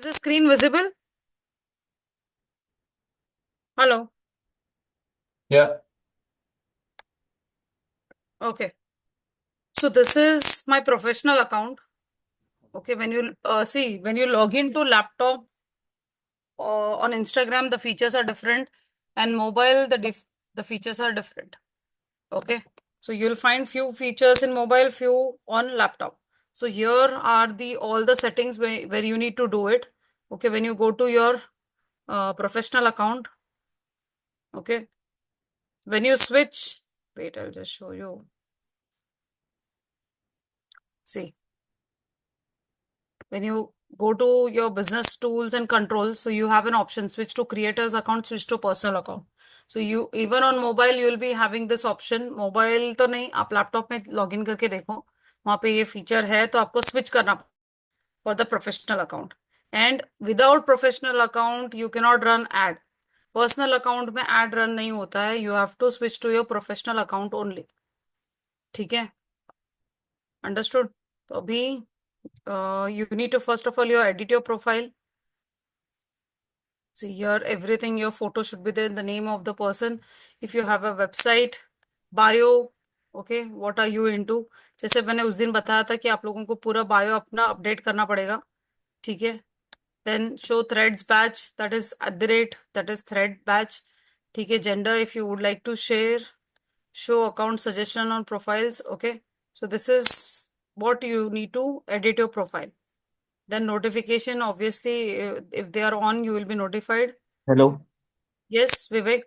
the screen visible? Hello. Yeah. Okay. So this is my professional account. Okay. When you see, when you log into laptop on Instagram, the features are different, and mobile, the features are different. Okay. So you'll find few features in mobile, few on laptop. So here are the all the settings where you need to do it. Okay. When you go to your professional account. Okay. When you switch, wait, I'll just show you. See, when you go to your business tools and controls, so you have an option switch to creators account, switch to personal account. So you even on mobile you will be having this option. Mobile तो नहीं, आप laptop में login करके देखो, वहां पे ये feature है, तो आपको स्विच करना for the professional account. And without professional account you can not run ad. Personal account में एड रन नहीं होता है. You have to switch to your professional account only. ठीक है, अंडरस्टूड. तो अभी you need to first of all you edit your profile. See here, everything, your photo should be there, the name of the person. If you have a website, bio, okay, what are you into? जैसे मैंने उस दिन बताया था कि आप लोगों को पूरा बायो अपना अपडेट करना पड़ेगा. ठीक है. Then show threads batch, that is @ that is thread batch. ठीक है. Gender, if you would like to share, show account suggestion on profiles. Okay, so this is what you need to edit your profile. Then notification, obviously, if they are on, you will be notified. Hello. Yes, Vivek.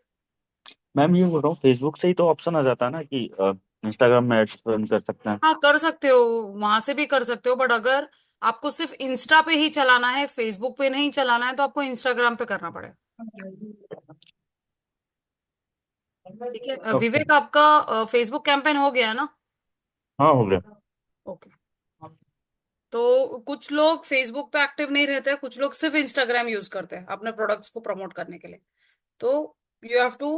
Ma'am ये बोल रहा हूँ Facebook से ही तो option आ जाता है ना कि इंस्टाग्राम में एड्स रन कर सकते हैं। हाँ, कर सकते हो, वहां से भी कर सकते हो, बट अगर आपको सिर्फ इंस्टा पे ही चलाना है, फेसबुक पे नहीं चलाना है, तो आपको इंस्टाग्राम पे करना पड़ेगा. ठीक है. ओके। विवेक, आपका फेसबुक कैंपेन हो गया है ना? हाँ हो गया। ओके. तो कुछ लोग फेसबुक पे एक्टिव नहीं रहते हैं, कुछ लोग सिर्फ इंस्टाग्राम यूज करते हैं अपने प्रोडक्ट्स को प्रमोट करने के लिए. तो you have to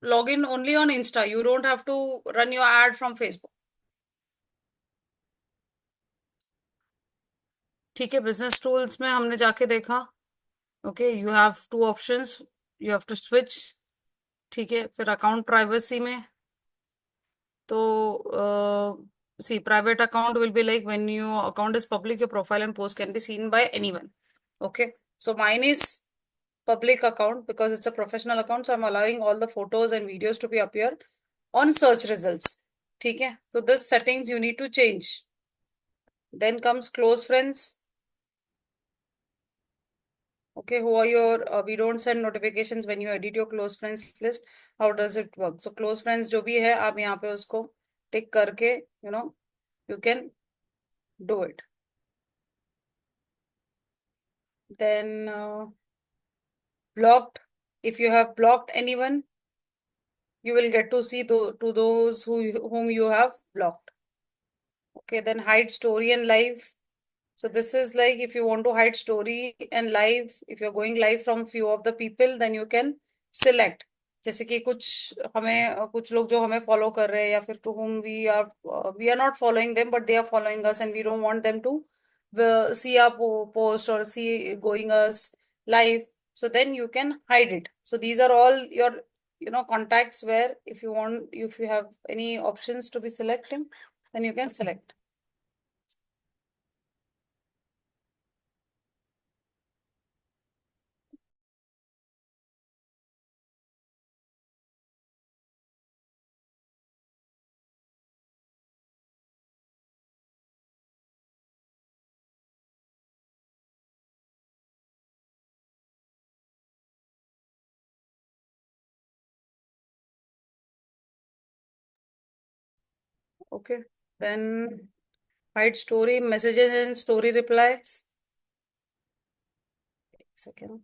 log in only on Insta. You don't have to run your ad from Facebook. ठीक है. बिजनेस टूल्स में हमने जाके देखा. Okay, you have two options. You have to switch. ठीक है. फिर अकाउंट प्राइवेसी में, तो see, private account will be like when your account is public, your profile and post can be seen by anyone. Okay. So mine is public account because it's a professional account, so I'm allowing all the photos and videos to be appear on search results. ठीक है. So this settings you need to change. Then comes close friends. Okay, who are your we don't send notifications when you edit your close friends list. How does it work? So close friends जो भी है, आप यहाँ पे उसको टिक करके, you can do it. Then blocked. If you have blocked anyone, you will get to see to those whom you have blocked. Okay, then hide story and live. So this is like if you want to hide story and live, if you're going live from few of the people, then you can select. जैसे कि कुछ लोग जो हमें follow कर रहे हैं, या फिर to whom we are not following them but they are following us and we don't want them to see our post or see going us live. So then you can hide it. So these are all your contacts where if you have any options to be selecting, then you can select. Okay. Then hide story, messages and story replies. Second.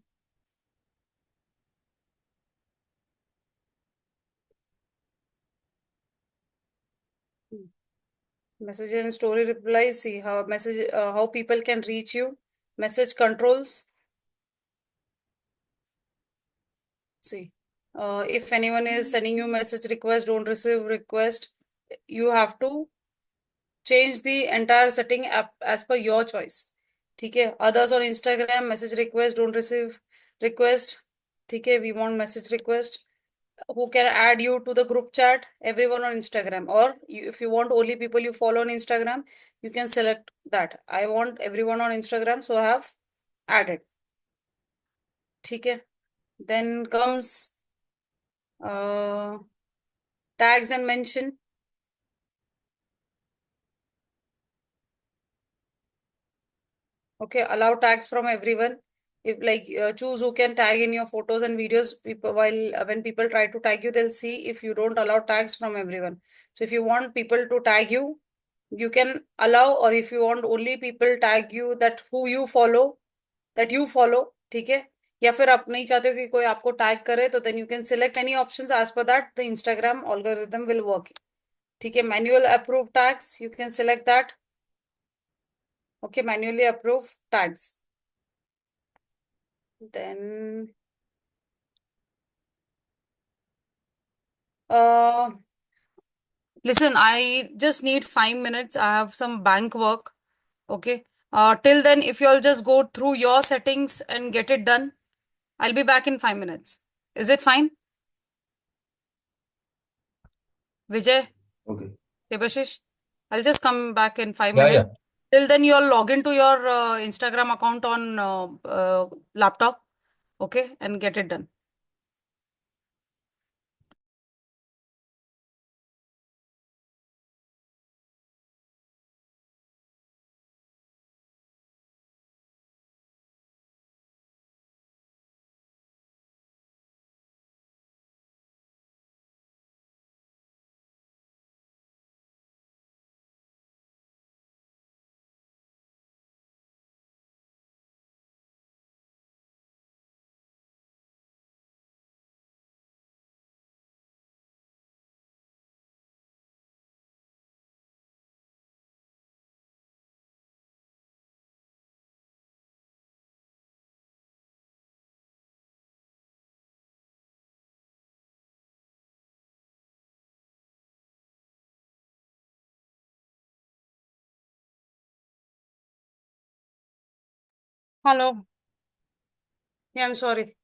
Messages and story replies. See how people can reach you. Message controls. See, if anyone is sending you message request, don't receive request. You have to change the entire setting as per your choice. ठीक है, others on Instagram message request don't receive request. ठीक है, we want message request. Who can add you to the group chat? Everyone on Instagram. Or if you want only people you follow on Instagram, you can select that. I want everyone on Instagram, so I have added. ठीक है, then comes uh, tags and mention. Okay, allow tags from everyone. If like choose who can tag in your photos and videos. People, while when people try to tag you, they'll see if you don't allow tags from everyone. So if you want people to tag you, you can allow, or if you want only people tag you that who you follow, that you follow, ठीक है, या फिर आप नहीं चाहते हो कि कोई आपको टैग करे, तो then you can select any options as per that the Instagram algorithm will work. ठीक है, manual approve tags, you can select that. Okay, manually approve tags. Then uh listen, I just need 5 minutes. I have some bank work. Okay. Till then, if you'll just go through your settings and get it done, I'll be back in 5 minutes. Is it fine? Vijay, Okay. Debashish, I'll just come back in five Yeah, minutes. yeah. Till then, you'll log into your Instagram account on laptop, okay, and get it done. Hello. Yeah, I'm sorry.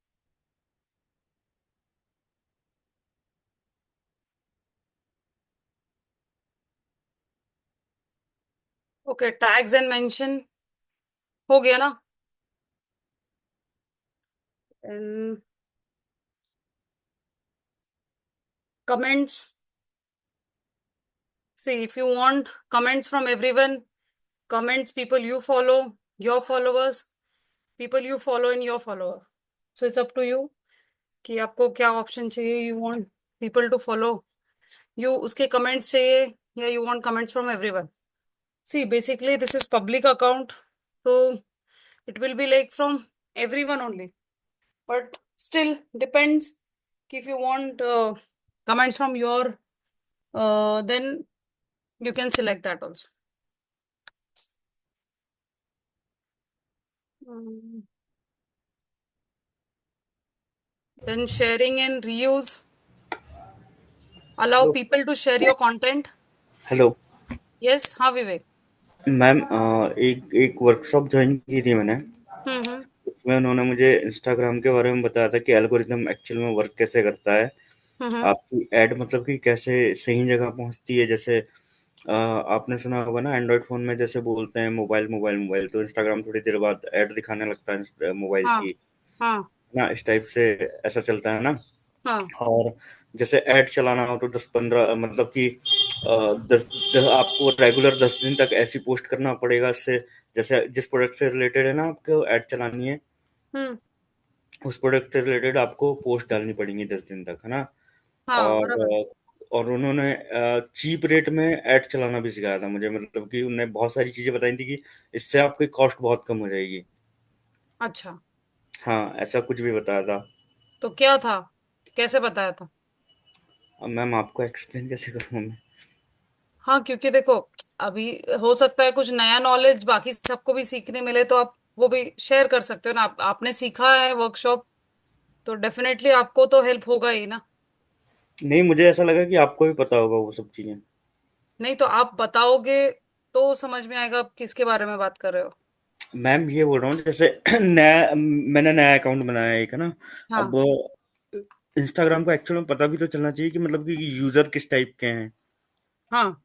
Okay, tags and mention हो गया ना? And comments. See, if you want comments from everyone, comments people you follow, your followers, people you follow in your follower. So it's up to you कि आपको क्या option चाहिए. You want people to follow you, उसके comments चाहिए, या you want comments from everyone. See, basically this is public account, so it will be like from everyone only. But still depends कि if you want comments from your, then you can select that also. Mm. Then sharing and reuse. Allow hello. people to share your content. Hello. Yes, हाँ विवेक. Ma'am, एक एक workshop join की थी मैंने। हम्म. उसमें उन्होंने मुझे इंस्टाग्राम के बारे में बताया था कि एल्गोरिथम एक्चुअल में वर्क कैसे करता है। हम्म. आपकी ऐड मतलब कि कैसे सही जगह पहुंचती है। जैसे आपने सुना होगा ना, एंड्रॉयड फोन में जैसे बोलते हैं मोबाइल मोबाइल मोबाइल, तो इंस्टाग्राम थोड़ी देर बाद ऐड दिखाने लगता है मोबाइल हाँ. की हाँ. ना, इस टाइप से ऐसा चलता है ना। हाँ. और जैसे ऐड चलाना हो तो 10-15 मतलब कि आपको रेगुलर 10 दिन तक ऐसी पोस्ट करना पड़ेगा। इससे जैसे जिस प्रोडक्ट से रिलेटेड है ना आपको ऐड चलानी है, हम्म. उस प्रोडक्ट से रिलेटेड आपको पोस्ट डालनी पड़ेंगी 10 दिन तक, है ना। हाँ, और बराबर. और उन्होंने चीप रेट में ऐड चलाना भी सिखाया था मुझे। मतलब कि उन्होंने बहुत सारी चीजें बताई थी कि इससे आपकी कॉस्ट बहुत कम हो जाएगी। अच्छा, हाँ, ऐसा कुछ भी बताया था। तो क्या था, कैसे बताया था? अब मैम आपको एक्सप्लेन कैसे करूँ मैं। हाँ, क्योंकि देखो, अभी हो सकता है कुछ नया नॉलेज बाकी सबको भी सीखने मिले, तो आप वो भी शेयर कर सकते हो ना. आपने सीखा है वर्कशॉप, तो डेफिनेटली आपको तो हेल्प होगा ही ना. नहीं, मुझे ऐसा लगा कि आपको भी पता होगा वो सब चीजें। नहीं तो आप बताओगे तो समझ में आएगा आप किसके बारे में बात कर रहे हो. मैम ये बोल रहा हूँ जैसे नया मैंने नया अकाउंट बनाया है एक, है ना? अब हाँ इंस्टाग्राम को एक्चुअल में पता भी तो चलना चाहिए कि मतलब कि यूजर किस टाइप के हैं। हाँ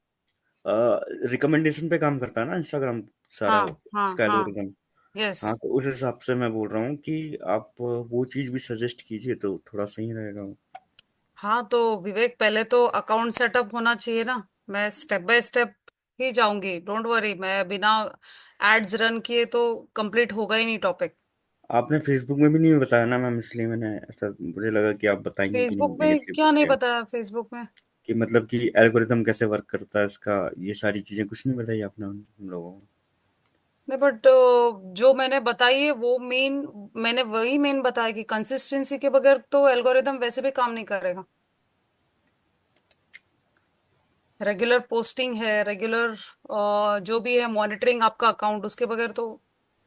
रिकमेंडेशन पे काम करता है ना इंस्टाग्राम सारा, हाँ हाँ उसका हाँ। एल्गोरिदम। यस। हाँ, तो उस हिसाब से मैं बोल रहा हूँ कि आप वो चीज भी सजेस्ट कीजिए तो थोड़ा सही रहेगा। हाँ तो विवेक, पहले तो अकाउंट सेटअप होना चाहिए ना। मैं स्टेप बाय स्टेप ही जाऊंगी, डोंट वरी। मैं बिना एड्स रन किए तो कंप्लीट होगा ही नहीं टॉपिक। आपने फेसबुक में भी नहीं बताया ना मैम, इसलिए मैंने ऐसा मुझे लगा कि आप बताएंगे कि फेसबुक नहीं में ऐसे क्या पूछ नहीं के, बताया फेसबुक में? कि मतलब कि एल्गोरिदम कैसे वर्क करता है इसका, ये सारी चीजें कुछ नहीं बताई आपने हम लोगों को। नहीं बट जो मैंने बताई है वो मेन, मैंने वही मेन बताया कि कंसिस्टेंसी के बगैर तो एल्गोरिदम वैसे भी काम नहीं करेगा। रेगुलर पोस्टिंग है, रेगुलर जो भी है मॉनिटरिंग आपका अकाउंट, उसके बगैर तो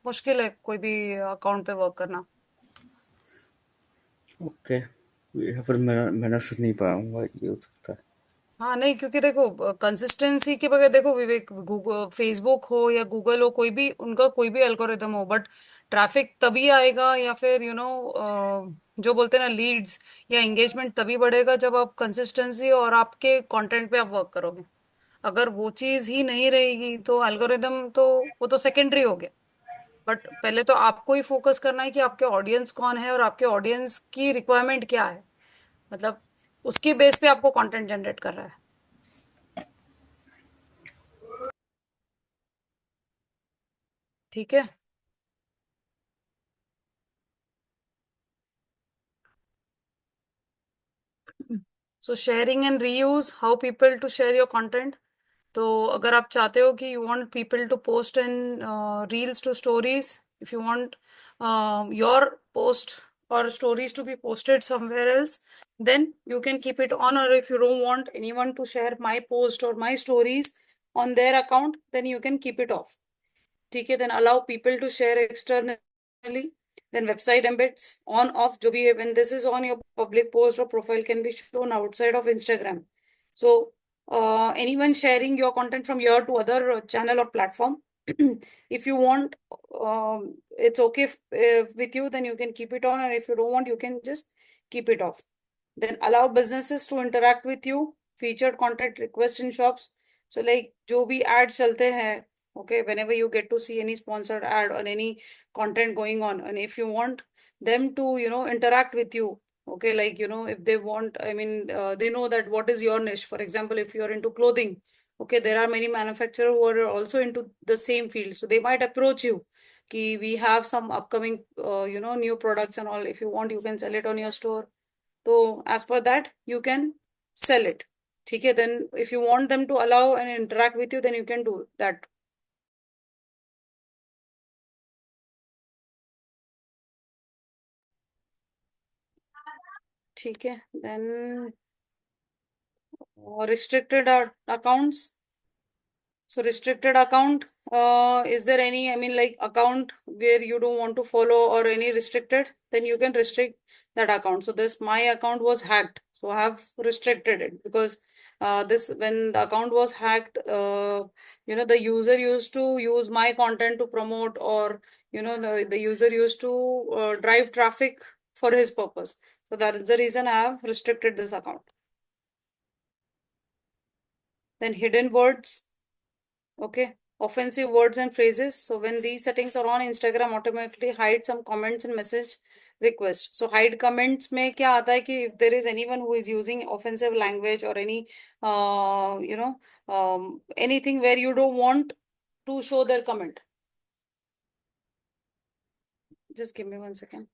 मुश्किल है कोई भी अकाउंट पे वर्क करना। ओके, या फिर मैं मैंने सुन नहीं पाऊंगा, ये हो सकता है। हाँ नहीं, क्योंकि देखो कंसिस्टेंसी के बगैर, देखो विवेक, गूगल, फेसबुक हो या गूगल हो, कोई भी उनका कोई भी एल्गोरिदम हो, बट ट्रैफिक तभी आएगा या फिर जो बोलते हैं ना लीड्स या एंगेजमेंट तभी बढ़ेगा जब आप कंसिस्टेंसी और आपके कंटेंट पे आप वर्क करोगे। अगर वो चीज ही नहीं रहेगी तो एल्गोरिदम तो वो तो सेकेंडरी हो गया। बट पहले तो आपको ही फोकस करना है कि आपके ऑडियंस कौन है और आपके ऑडियंस की रिक्वायरमेंट क्या है। मतलब उसकी बेस पे आपको कंटेंट जनरेट कर रहा है। ठीक है। So sharing and reuse, how people to share your content. तो अगर आप चाहते हो कि you want people to post in reels to stories, if you want your post or stories to be posted somewhere else, then you can keep it on. Or if you don't want anyone to share my post or my stories on their account, then you can keep it off. ठीक है, then allow people to share externally. Then website embeds on off जो भी है, when this is on, your public post or profile can be shown outside of Instagram. So anyone sharing your content from here to other channel or platform, if you want, it's okay with you, then you can keep it on, and if you don't want, you can just keep it off. Then allow businesses to interact with you, featured content request in shops. So like जो भी ad चलते हैं, okay, whenever you get to see any sponsored ad or any content going on, and if you want them to interact with you, okay, like if they want, I mean, they know that what is your niche. For example, if you are into clothing, okay, there are many manufacturers who are also into the same field, so they might approach you ki we have some upcoming new products and all, if you want you can sell it on your store. So as per that you can sell it. ठीक है, then if you want them to allow and interact with you, then you can do that. ठीक है, then restricted accounts. So restricted account, is there any, I mean, like account where you don't want to follow or any restricted, then you can restrict that account. So this my account was hacked, so I have restricted it because this when the account was hacked, the user used to use my content to promote, or the user used to drive traffic for his purpose. So that is the reason I have restricted this account. Then hidden words. Okay. Offensive words and phrases. So when these settings are on, Instagram automatically hide some comments and message requests. So hide comments में क्या आता है कि if there is anyone who is using offensive language or any anything where you don't want to show their comment. Just give me 1 second.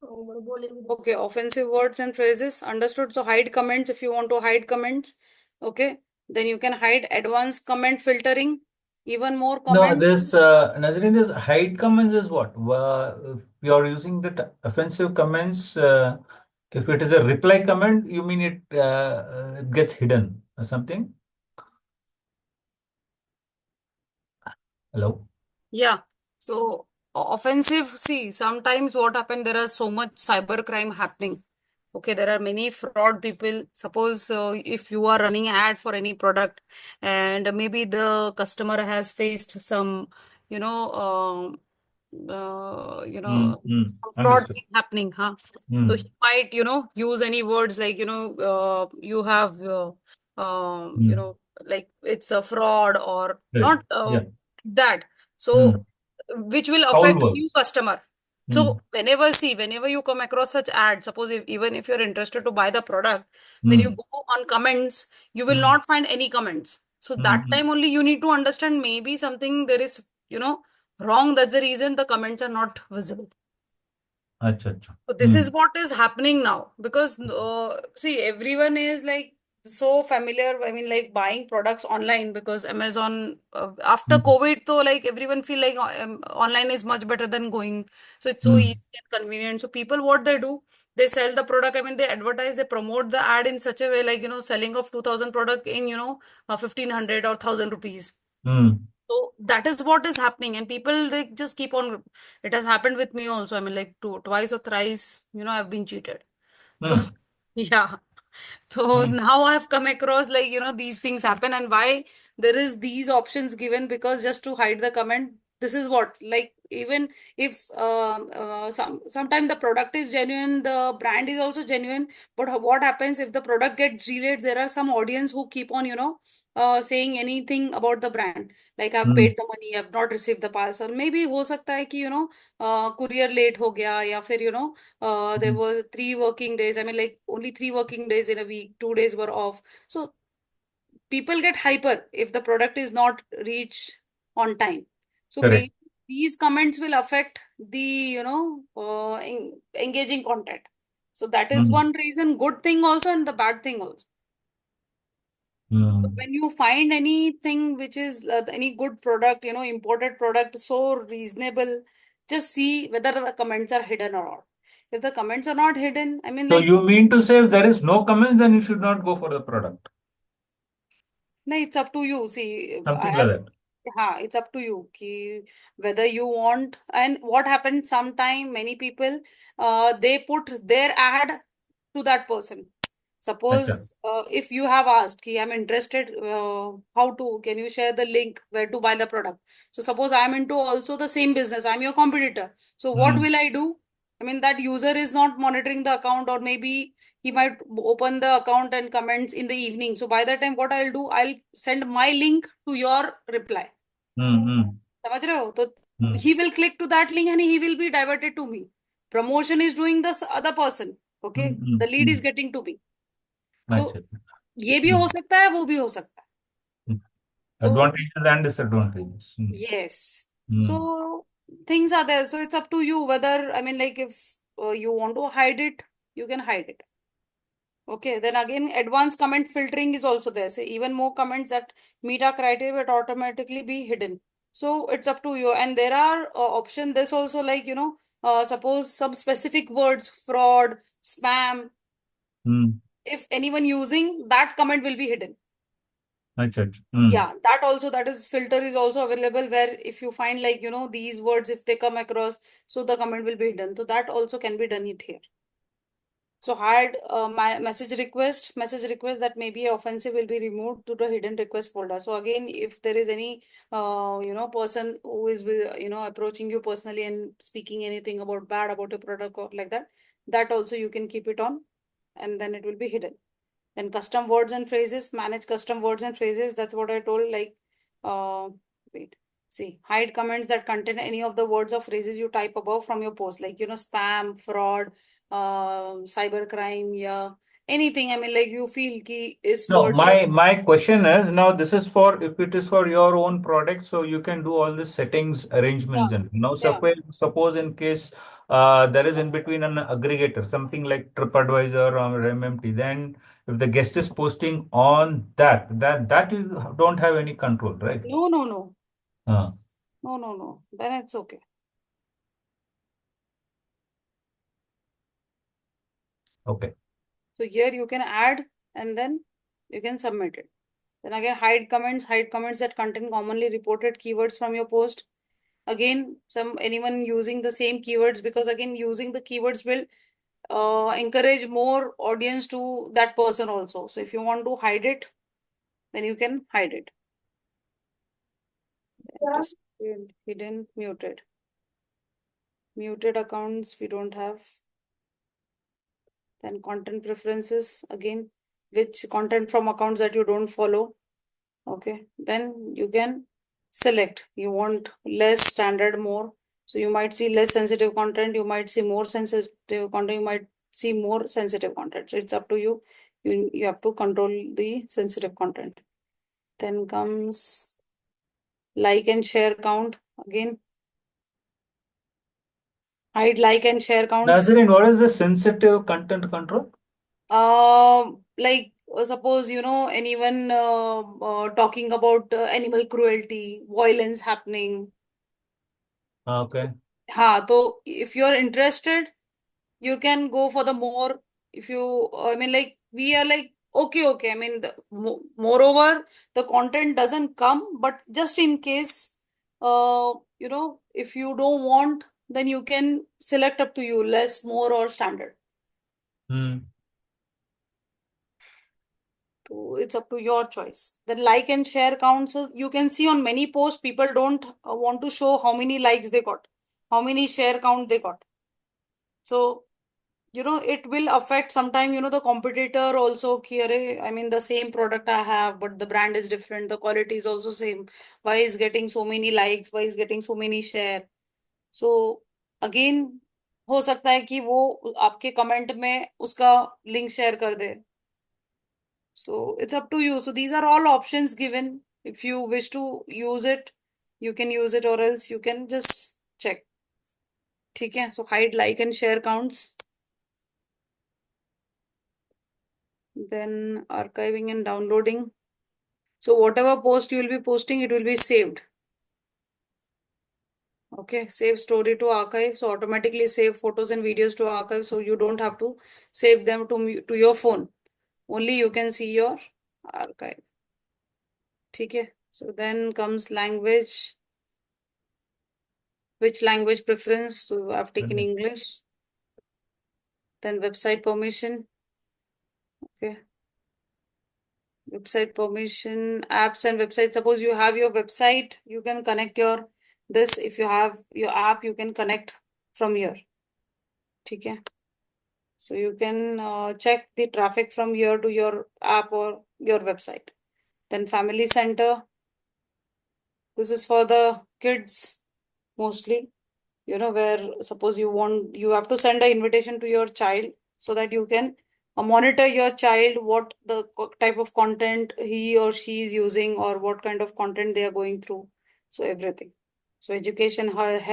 Okay, offensive words and phrases. Understood. So hide comments if you want to hide comments. Okay. Then you can hide advanced comment filtering. Even more No, comments. this Nazreen, this hide comments is what? If you're using the offensive comments, if it is a reply comment, you mean it gets hidden or something? Hello? Yeah. So offensive, see, sometimes what happened, there are so much cyber crime happening. Okay, there are many fraud people. Suppose if you are running ad for any product and maybe the customer has faced some, you know, some fraud Understood. thing happening, huh? So Mm, he might, use any words like, you have, mm. like it's a fraud or Right. not Yeah. that. So Mm. which will Foul affect new words. customer. Mm, So whenever you come across such ad, suppose even if you're interested to buy the product, when you mm, go on comments, you will mm, not find any comments. So mm, that mm. time only you need to understand maybe something there is, wrong. That's the reason the comments are not visible. Acha, acha. So this is Mm, what is happening now because see everyone is like so familiar. I mean, like buying products online because Amazon after mm, COVID, though, like everyone feel like online is much better than going. So it's so mm, easy and convenient. So people, what they do, they sell the product. I mean, they advertise, they promote the ad in such a way, like selling of 2,000 product in 1,500 or 1,000 rupees. mm, So that is what is happening, and people they just keep on. It has happened with me also. I mean, like twice or thrice, I've been cheated. So mm, yeah. So mm, now I've come across like, these things happen and why there is these options given because just to hide the comment, this is what, like, even if sometimes the product is genuine, the brand is also genuine, but what happens if the product gets delayed? There are some audience who keep on, saying anything about the brand. Like I've mm, paid the money, I've not received the parcel. Maybe हो सकता है कि courier late हो गया या फिर there mm, was 3 working days. I mean, like only 3 working days in a week, 2 days were off. So people get hyper if the product is not reached on time. So correct. maybe these comments will affect the, engaging content. So that is Mm, one reason, good thing also and the bad thing also. So mm. when you find anything which is any good product, imported product, so reasonable, just see whether the comments are hidden or not. If the comments are not hidden, I mean, So like, you mean to say if there is no comments, then you should not go for the product. no, it's up to you. See, Something like as that. it's up to you ki whether you want. And what happens sometime, many people, they put their ad to that person. Acha. Suppose if you have asked, ki, I'm interested, how to, can you share the link where to buy the product? So suppose I'm into also the same business, I'm your competitor. So what Mm, will I do? I mean, that user is not monitoring the account, or maybe he might open the account and comments in the evening. So by that time, what I'll do, I'll send my link to your reply. mm, mm, समझ रहे हो? तो mm, he will click to that link and he will be diverted to me. Promotion is doing the other person. mm, Okay, mm, the lead is mm. getting to me. So Acha. ये भी हो Mm, सकता है, वो भी हो सकता है. mm. तो Advantages and disadvantages. Mm, yes. mm, So things are there. So it's up to you whether, I mean, like if you want to hide it, you can hide it. Okay, then again, advanced comment filtering is also there. So even more comments that meet our criteria will automatically be hidden. So it's up to you. And there are option. This also like, suppose some specific words, fraud, spam. mm. If anyone using that comment will be hidden. Acha, acha. Mm, Yeah, that also, that is filter is also available where if you find like, these words, if they come across, so the comment will be hidden. So that also can be done it here. So hide my message request that may be offensive will be removed to the hidden request folder. So again, if there is any person who is approaching you personally and speaking anything about bad about your product or like that, that also you can keep it on, and then it will be hidden. Then custom words and phrases, manage custom words and phrases. That's what I told. Like, uh, wait, see, hide comments that contain any of the words or phrases you type above from your post, like spam, fraud, cyber crime, yeah, anything. I mean, like you feel ki is No, words. my question is now this is for if it is for your own product, so you can do all the settings, Yeah, arrangements, and now yeah, suppose in case there is in between an aggregator, something like TripAdvisor or MMT. Then if the guest is posting on that you don't have any control, right? No, no, no. Uh, No, no, no. Then it's okay. okay. So here you can add and then you can submit it. Then again, hide comments that contain commonly reported keywords from your post. Again, anyone using the same keywords, because again, using the keywords will encourage more audience to that person also. So if you want to hide it, then you can hide it. Just hidden, muted. Muted accounts we don't have. Then content preferences, again, which content from accounts that you don't follow. Okay, then you can select. You want less, standard, more. So you might see less sensitive content, you might see more sensitive content, you might see more sensitive content. So it's up to you. You have to control the sensitive content. Then comes like and share count. Again, hide like and share counts. Nazarene, what is the sensitive content control? Like suppose anyone talking about animal cruelty, violence happening. Okay. So if you're interested, you can go for the more. If you, I mean, like we are like okay. I mean, moreover, the content doesn't come, but just in case, if you don't want, then you can select up to you less, more, or standard. Hmm. So it's up to your choice. The like and share count. So you can see on many posts, people don't want to show how many likes they got, how many share count they got. So it will affect sometime, the competitor also here. I mean, the same product I have, but the brand is different. The quality is also same. Why is getting so many likes? Why is getting so many share? So again, हो सकता है कि वो आपके comment में उसका link share कर दे. So it's up to you. So these are all options given. If you wish to use it, you can use it, or else you can just check. ठीक है? So hide like and share counts. Then archiving and downloading. So whatever post you will be posting, it will be saved. Okay, save story to archive. So automatically save photos and videos to archive. So you don't have to save them to your phone. Only you can see your archive. Okay. So then comes language. Which language preference? So I've taken English. Then website permission. Okay. Website permission, apps and websites. Suppose you have your website, you can connect your this. If you have your app, you can connect from here. Okay. So you can check the traffic from here to your app or your website. Then family center. This is for the kids mostly. Where suppose you have to send an invitation to your child so that you can monitor your child, what the type of content he or she is using, or what kind of content they are going through. So everything. So education, help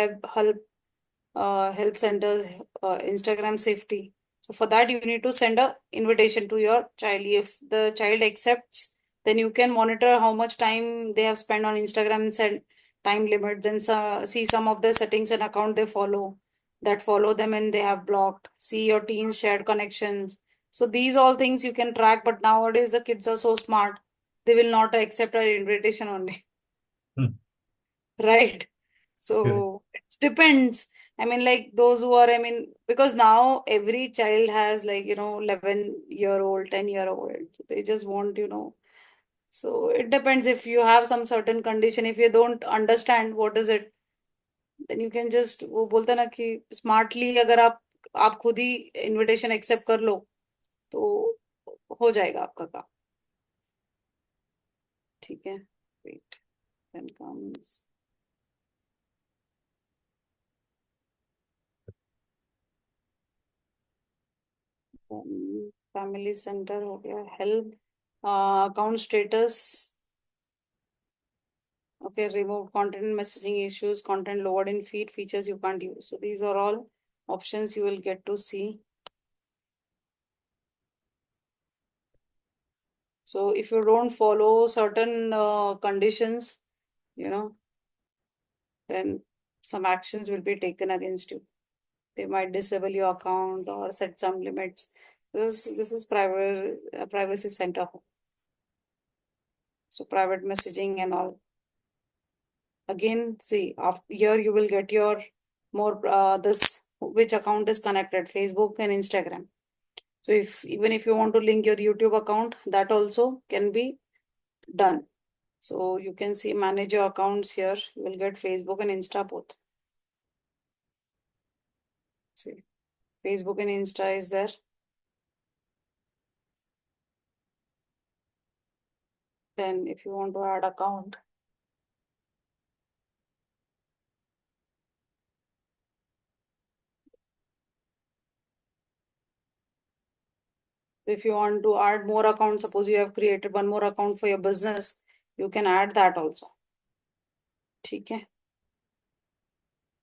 centers, Instagram safety. So for that, you need to send a invitation to your child. If the child accepts, then you can monitor how much time they have spent on Instagram and set time limits, and see some of the settings and account they follow them and they have blocked. See your teens shared connections. So these all things you can track, but nowadays the kids are so smart. They will not accept an invitation only. Right. Correct. So it depends. I mean, like those who are, I mean, because now every child has like, 11-year-old, 10-year-old. So they just want, So it depends if you have some certain condition. If you don't understand what is it, then you can just, वो बोलते हैं ना कि smartly अगर आप खुद ही invitation accept कर लो, तो हो जाएगा आपका काम. ठीक है. Wait. Then comes family centre हो गया. Help, account status. Okay, remove content messaging issues, content lowered in feed, features you can't use. So these are all options you will get to see. So if you don't follow certain conditions, then some actions will be taken against you. They might disable your account or set some limits. This is privacy center. So private messaging and all. Again, see, here you will get your more this which account is connected, Facebook and Instagram. So even if you want to link your YouTube account, that also can be done. So you can see manage your accounts here. You will get Facebook and Insta both. See, Facebook and Insta is there. Then if you want to add account, if you want to add more accounts, suppose you have created one more account for your business, you can add that also. Okay.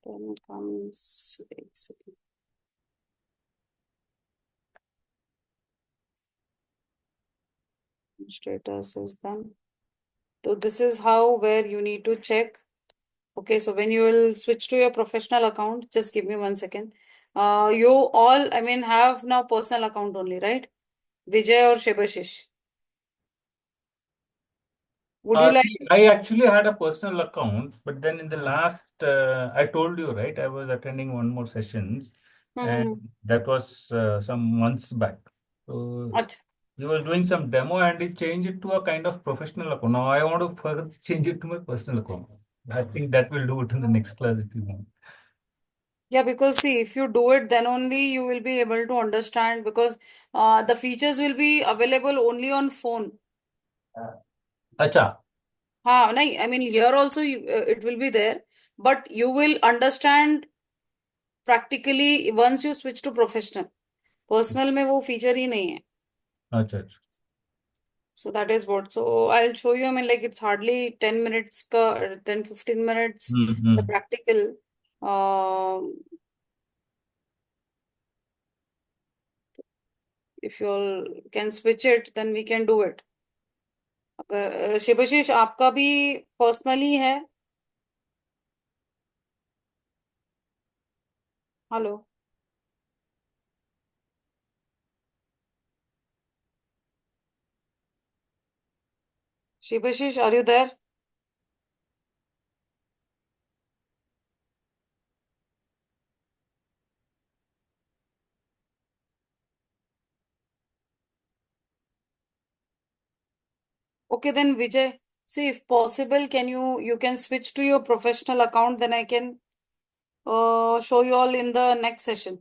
Then comes status is done. So this is how where you need to check. Okay, so when you will switch to your professional account, just give me 1 second. You all, I mean, have now personal account only, right? Vijay or Shebashish. Would you like? See, I actually had a personal account, but then in the last, I told you, right? I was attending one more sessions, and Hmm. that was some months back. So Acha. he was doing some demo, and he changed it to a kind of professional account. Now I want to further change it to my personal account. I think that will do it in the next class if you want. Yeah, because see, if you do it, then only you will be able to understand because the features will be available only on phone. Acha. nahi, I mean, here also it will be there, but you will understand practically once you switch to professional. Personal में वो feature ही नहीं है. Acha, acha. So that is what. So I'll show you. I mean, like it's hardly 10 minutes, 10, 15 minutes, the Mm-hmm. practical. If you all can switch it, then we can do it. अगर शिवशीष आपका भी personally है. Hello Shivashish, are you there? Okay, then Vijay, see if possible, you can switch to your professional account, then I can show you all in the next session.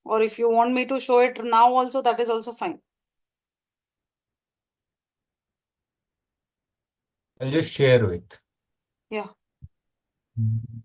Or if you want me to show it now also, that is also fine. I'll just share it. Yeah. Mhm.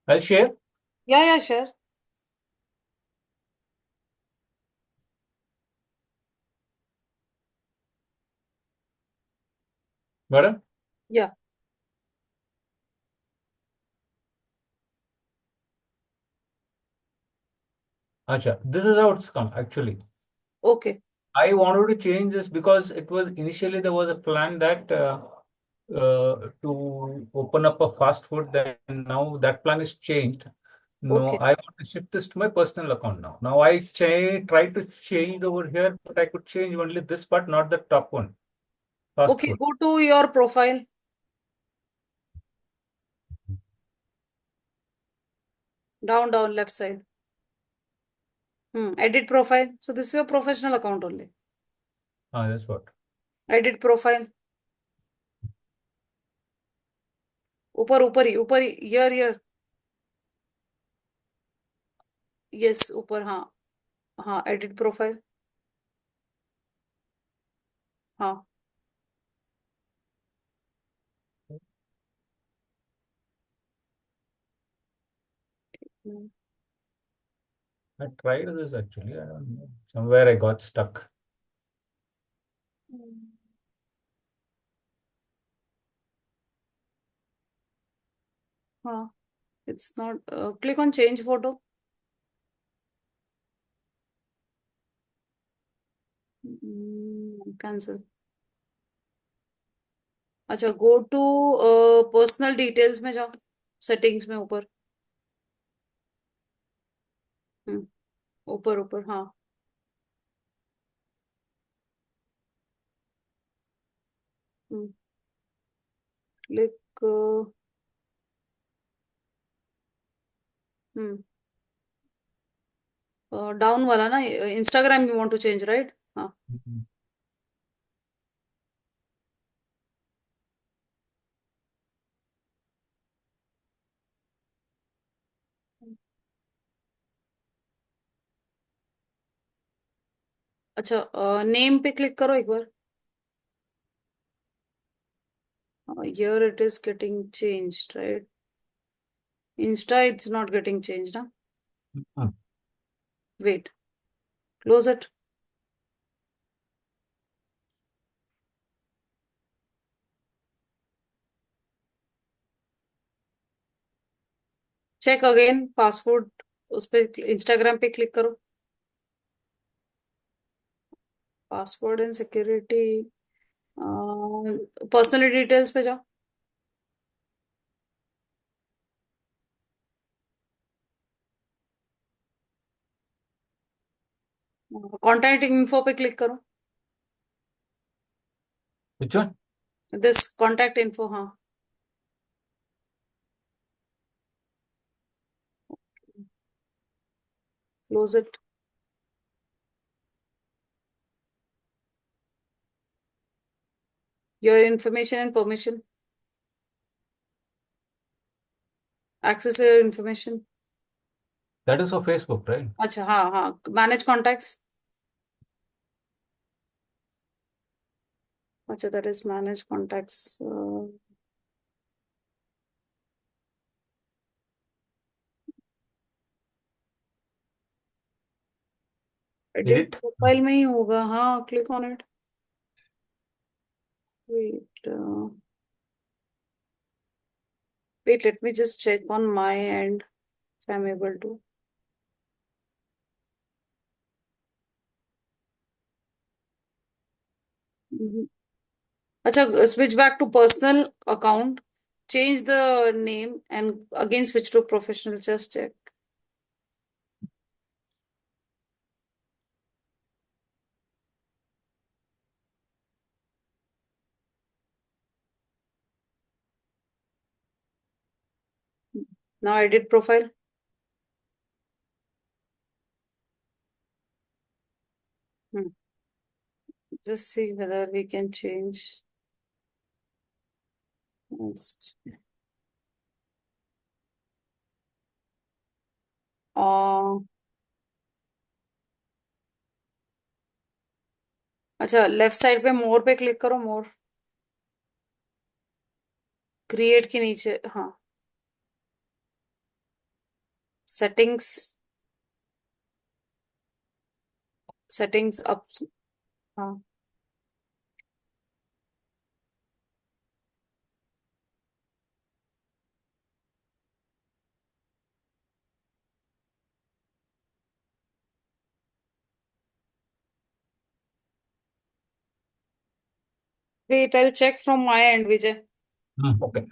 I'll share. Yeah, sure. Got it? Yeah. Acha, this is how it's come actually. Okay. I wanted to change this because it was initially there was a plan that to open up a fast food. Then now that plan is changed. No, Okay. I want to shift this to my personal account now. Now I tried to change over here, but I could change only this part, not the top one. Fast Okay, food. go to your profile. Down, left side. Edit profile. So this is your professional account only. Ah, that's what. Edit profile. ऊपर ऊपर ही year yes ऊपर हाँ हाँ edit profile हाँ हम्म, I tried this actually. I don't know. Somewhere I got stuck. हाँ it's not click on change photo cancel अच्छा go to personal details में जाओ सेटिंग्स में ऊपर हम्म, ऊपर ऊपर हाँ क्लिक डाउन वाला ना Instagram you want to change right हाँ Mhm. अच्छा नेम पे क्लिक करो एक बार here it is getting changed right insta it's not getting changed ना Hmm. wait close it check again fast food उस पे इंस्टाग्राम पे क्लिक करो password and security personal details पे जाओ कॉन्टैक्ट इन्फो पे क्लिक करो Which one? This contact info हाँ close it your information and permission access your information That is for Facebook, right? अच्छा हाँ हाँ मैनेज कॉन्टैक्ट्स अच्छा that is manage contacts edit Edit. Profile में ही होगा हाँ click on it wait wait let me just check on my end if I'm able to Mhm. अच्छा switch back to personal account change the name and again switch to professional just check now edit profile Hmm. just see whether we can change Let's- uh, अच्छा left side पे मोर पे click करो मोर create के नीचे हाँ settings settings up हाँ wait I'll check from my end Vijay Okay.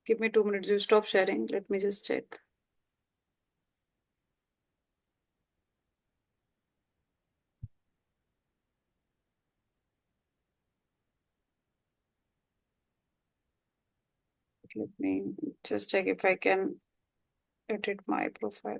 give me 2 minutes you stop sharing let me just check let me just check if I can edit my profile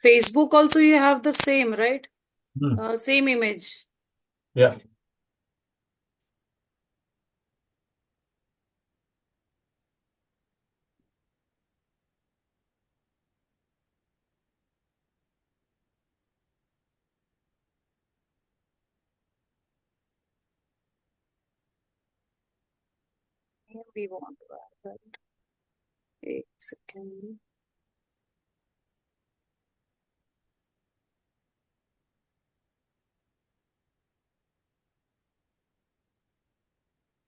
Facebook also you have the same, right? Hmm. Same image. Yeah. We want to add that. 8 seconds.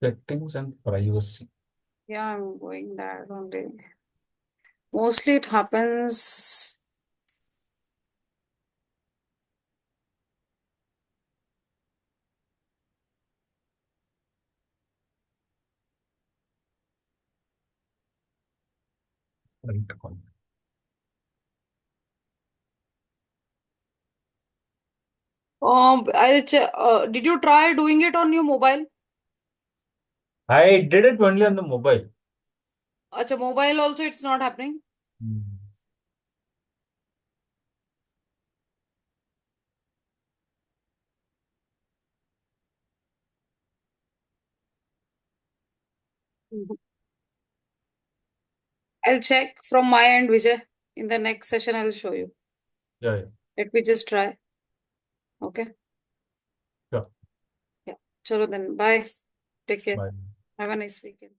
Settings and privacy. Yeah, I'm going that only. Mostly it happens. Right. Did you try doing it on your mobile? I did it only on the mobile. Acha, mobile also it's not happening. Hmm. I'll check from my end, Vijay. In the next session, I'll show you. Yeah, yeah. Let me just try. Okay. Sure. Yeah. Chalo then. Bye. Take care. Bye. Have a nice weekend.